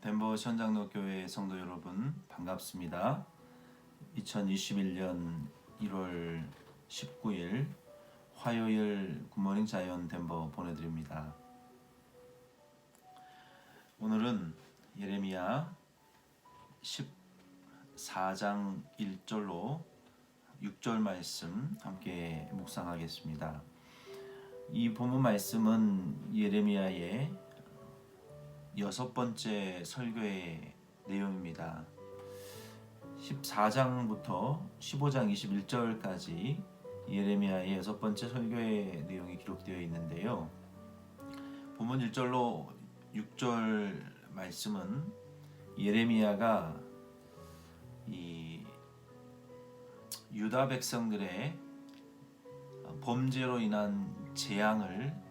덴버 현장로교회 성도 여러분 반갑습니다. 2021년 1월 19일 화요일 굿모닝 자연 덴버 보내드립니다. 오늘은 예레미야 14장 1절로 6절 말씀 함께 묵상하겠습니다. 이 본문 말씀은 예레미야의 6번째 설교의 내용입니다. 14장부터 15장 21절까지 예레미야의 6번째 설교의 내용이 기록되어 있는데요. 본문 1절로 6절 말씀은 예레미야가 이 유다 백성들의 범죄로 인한 재앙을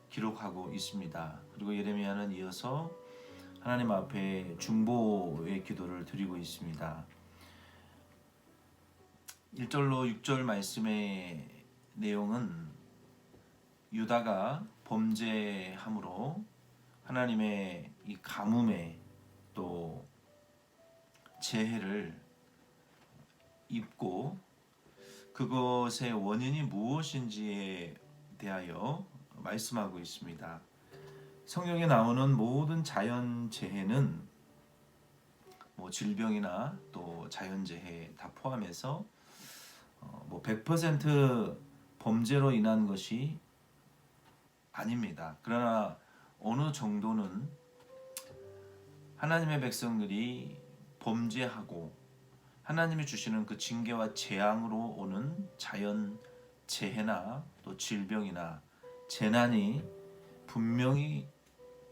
기록하고 있습니다. 그리고 예레미야는 이어서 하나님 앞에 중보의 기도를 드리고 있습니다. 1절로 6절 말씀의 내용은 유다가 범죄함으로 하나님의 이 가뭄에 또 재해를 입고 그것의 원인이 무엇인지에 대하여 말씀하고 있습니다. 성경에 나오는 모든 자연재해는 질병이나 또 자연재해 다 포함해서 100% 범죄로 인한 것이 아닙니다. 그러나 어느 정도는 하나님의 백성들이 범죄하고 하나님이 주시는 그 징계와 재앙으로 오는 자연재해나 또 질병이나 재난이 분명히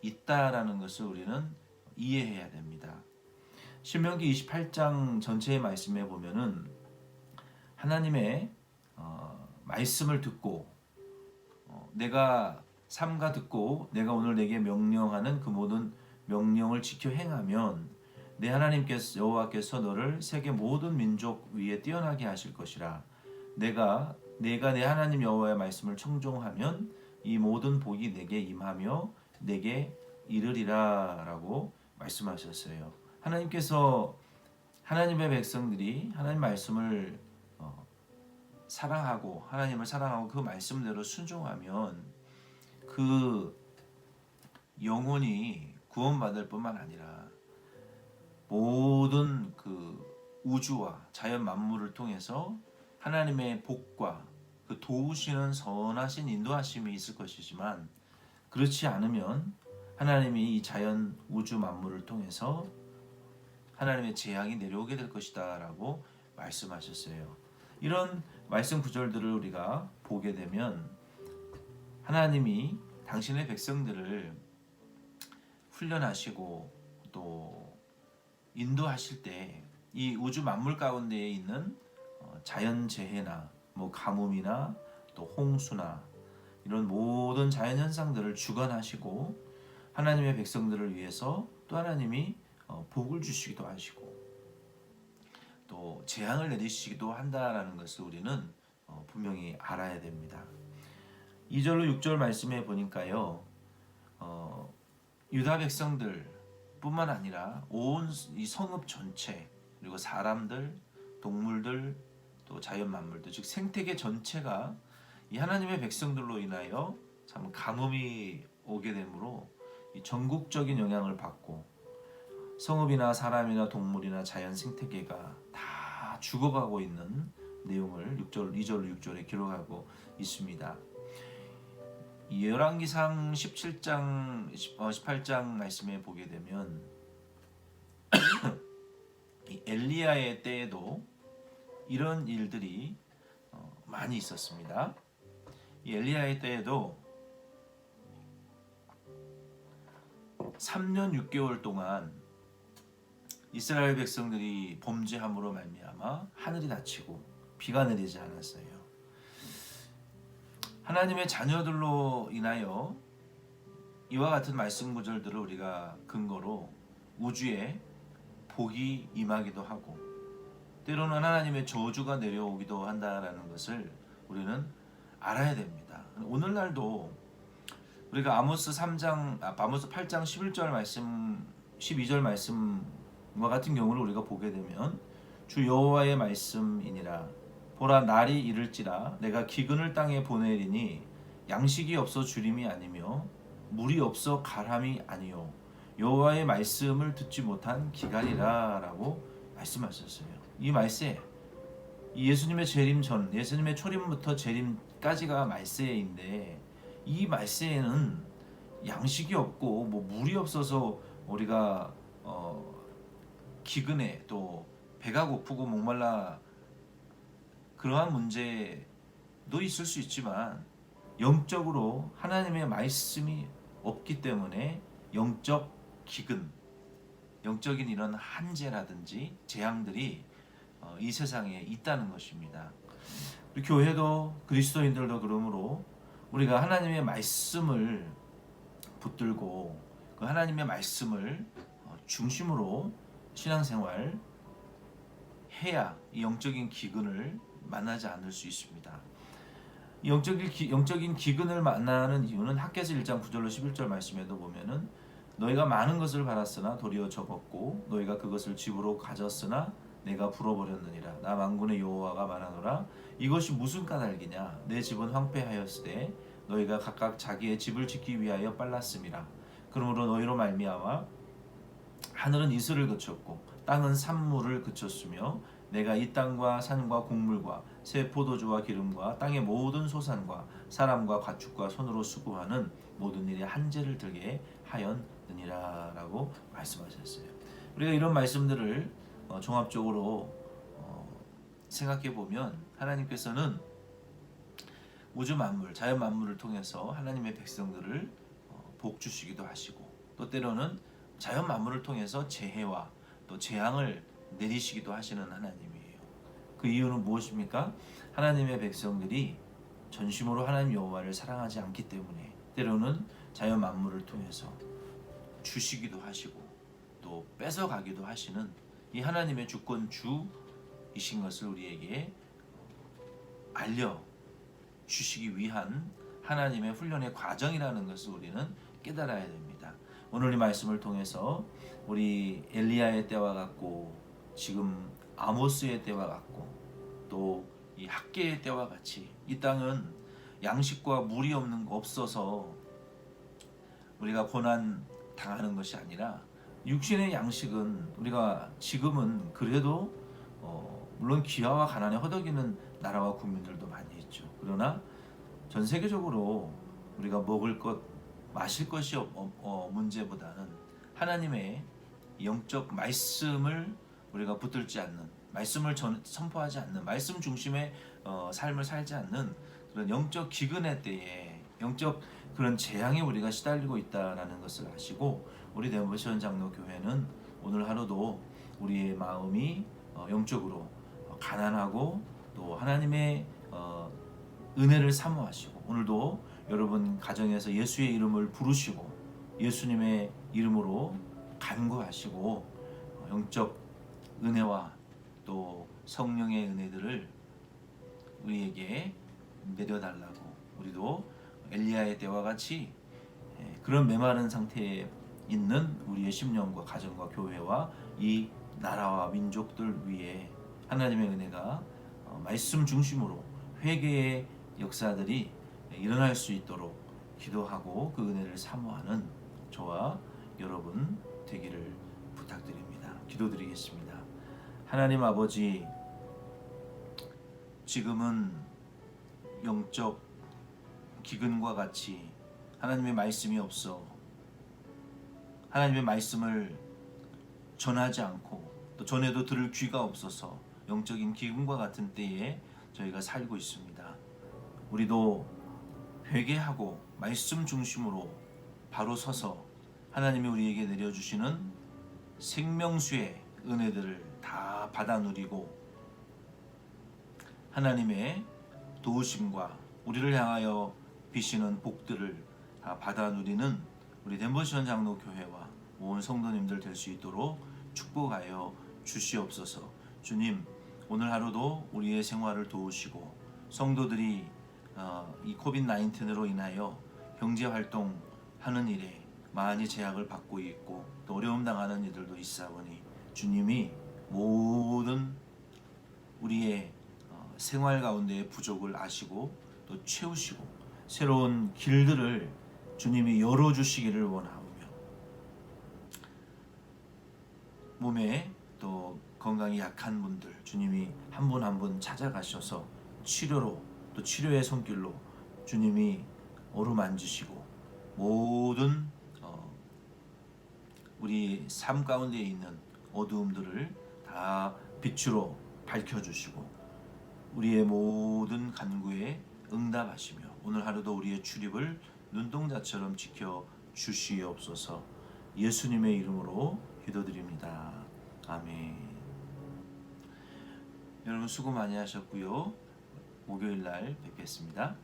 있다라는 것을 우리는 이해해야 됩니다. 신명기 28장 전체의 말씀에 보면은 하나님의 말씀을 듣고 내가 삼가 듣고 내가 오늘 내게 명령하는 그 모든 명령을 지켜 행하면 내 하나님께서 여호와께서 너를 세계 모든 민족 위에 뛰어나게 하실 것이라. 내가 내 하나님 여호와의 말씀을 청종하면 이 모든 복이 내게 임하며 내게 이르리라라고 말씀하셨어요. 하나님께서 하나님의 백성들이 하나님 말씀을 사랑하고 하나님을 사랑하고 그 말씀대로 순종하면 그 영혼이 구원받을 뿐만 아니라 모든 그 우주와 자연 만물을 통해서 하나님의 복과 그 도우시는 선하신 인도하심이 있을 것이지만 그렇지 않으면 하나님이 이 자연 우주 만물을 통해서 하나님의 재앙이 내려오게 될 것이다 라고 말씀하셨어요. 이런 말씀 구절들을 우리가 보게 되면 하나님이 당신의 백성들을 훈련하시고 또 인도하실 때 이 우주 만물 가운데에 있는 자연재해나 가뭄이나 또 홍수나 이런 모든 자연 현상들을 주관하시고 하나님의 백성들을 위해서 또 하나님이 복을 주시기도 하시고 또 재앙을 내리시기도 한다라는 것을 우리는 분명히 알아야 됩니다. 2절로 6절 말씀에 보니까요, 유다 백성들 뿐만 아니라 온 이 성읍 전체 그리고 사람들, 동물들 또 자연 만물들 즉 생태계 전체가 이 하나님의 백성들로 인하여 참 가뭄이 오게 되므로 이 전국적인 영향을 받고 성읍이나 사람이나 동물이나 자연 생태계가 다 죽어가고 있는 내용을 2절 6절에 기록하고 있습니다. 열왕기상 17장 18장 말씀에 보게 되면 이 엘리야의 때에도 이런 일들이 많이 있었습니다. 이 엘리야의 때에도 3년 6개월 동안 이스라엘 백성들이 범죄함으로 말미암아 하늘이 닫히고 비가 내리지 않았어요. 하나님의 자녀들로 인하여 이와 같은 말씀 구절들을 우리가 근거로 우주에 복이 임하기도 하고 때로는 하나님의 저주가 내려오기도 한다라는 것을 우리는 알아야 됩니다. 오늘날도 우리가 아모스 8장 11절 말씀, 12절 말씀과 같은 경우를 우리가 보게 되면 주 여호와의 말씀이니라. 보라, 날이 이를지라 내가 기근을 땅에 보내리니 양식이 없어 주림이 아니며 물이 없어 가람이 아니요 여호와의 말씀을 듣지 못한 기갈이라라고 말씀하셨어요. 이 말세, 이 예수님의 재림 전, 예수님의 초림부터 재림까지가 말세인데, 이 말세에는 양식이 없고 뭐 물이 없어서 우리가 기근에 또 배가 고프고 목말라 그러한 문제도 있을 수 있지만, 영적으로 하나님의 말씀이 없기 때문에 영적 기근, 영적인 이런 한재라든지 재앙들이 이 세상에 있다는 것입니다. 우리 교회도 그리스도인들도 그러므로 우리가 하나님의 말씀을 붙들고 그 하나님의 말씀을 중심으로 신앙생활 해야 이 영적인 기근을 만나지 않을 수 있습니다. 영적인 기근을 만나는 이유는 학개서 1장 9절로 11절 말씀에도 보면은 너희가 많은 것을 받았으나 도리어 적었고 너희가 그것을 집으로 가졌으나 내가 불어버렸느니라. 나 만군의 여호와가 말하노라. 이것이 무슨 까닭이냐? 내 집은 황폐하였으되 너희가 각각 자기의 집을 짓기 위하여 빨랐음이라. 그러므로 너희로 말미암아 하늘은 이슬을 그쳤고 땅은 산물을 그쳤으며 내가 이 땅과 산과 곡물과 새 포도주와 기름과 땅의 모든 소산과 사람과 가축과 손으로 수고하는 모든 일에 한재를 들게 하였느니라 라고 말씀하셨어요. 우리가 이런 말씀들을 종합적으로 생각해 보면 하나님께서는 우주 만물, 자연 만물을 통해서 하나님의 백성들을 복 주시기도 하시고, 또 때로는 자연 만물을 통해서 재해와 또 재앙을 내리시기도 하시는 하나님이에요. 그 이유는 무엇입니까? 하나님의 백성들이 전심으로 하나님 여호와를 사랑하지 않기 때문에 때로는 자연 만물을 통해서 주시기도 하시고 또 뺏어가기도 하시는 이 하나님의 주권주이신 것을 우리에게 알려 주시기 위한 하나님의 훈련의 과정이라는 것을 우리는 깨달아야 됩니다. 오늘 이 말씀을 통해서 우리 엘리야의 때와 같고 지금 아모스의 때와 같고 또 이 학개의 때와 같이 이 땅은 양식과 물이 없어서 우리가 고난 당하는 것이 아니라, 육신의 양식은 우리가 지금은 그래도 물론 기아와 가난에 허덕이는 나라와 국민들도 많이 있죠. 그러나 전 세계적으로 우리가 먹을 것, 마실 것이 문제보다는 하나님의 영적 말씀을 우리가 붙들지 않는, 말씀을 선포하지 않는, 말씀 중심의 삶을 살지 않는 그런 영적 기근의 때에 영적 그런 재앙에 우리가 시달리고 있다라는 것을 아시고, 우리 대원시원 장로교회는 오늘 하루도 우리의 마음이 영적으로 가난하고 또 하나님의 은혜를 사모하시고, 오늘도 여러분 가정에서 예수의 이름을 부르시고 예수님의 이름으로 간구하시고 영적 은혜와 또 성령의 은혜들을 우리에게 내려달라고, 우리도 엘리야의 때와 같이 그런 메마른 상태에 있는 우리의 심령과 가정과 교회와 이 나라와 민족들 위에 하나님의 은혜가 말씀 중심으로 회개의 역사들이 일어날 수 있도록 기도하고 그 은혜를 사모하는 저와 여러분 되기를 부탁드립니다. 기도드리겠습니다. 하나님 아버지, 지금은 영적 기근과 같이 하나님의 말씀이 없어 하나님의 말씀을 전하지 않고 또 전해도 들을 귀가 없어서 영적인 기근과 같은 때에 저희가 살고 있습니다. 우리도 회개하고 말씀 중심으로 바로 서서 하나님이 우리에게 내려주시는 생명수의 은혜들을 다 받아 누리고 하나님의 도우심과 우리를 향하여 비시는 복들을 다 받아 누리는 우리 덴버시원 장로교회와 온 성도님들 될 수 있도록 축복하여 주시옵소서. 주님, 오늘 하루도 우리의 생활을 도우시고 성도들이 이 코비드-19으로 인하여 경제 활동하는 일에 많이 제약을 받고 있고 또 어려움 당하는 이들도 있사오니 주님이 모든 우리의 생활 가운데의 부족을 아시고 또 채우시고 새로운 길들을 주님이 열어주시기를 원하오며 몸에 또 건강이 약한 분들 주님이 한 분 한 분 찾아가셔서 치료로 또 치료의 손길로 주님이 어루만지시고 모든 우리 삶 가운데 있는 어두움들을 다 빛으로 밝혀주시고 우리의 모든 간구에 응답하시며 오늘 하루도 우리의 출입을 눈동자처럼 지켜 주시옵소서. 예수님의 이름으로 기도드립니다. 아멘. 여러분 수고 많이 하셨고요. 목요일 날 뵙겠습니다.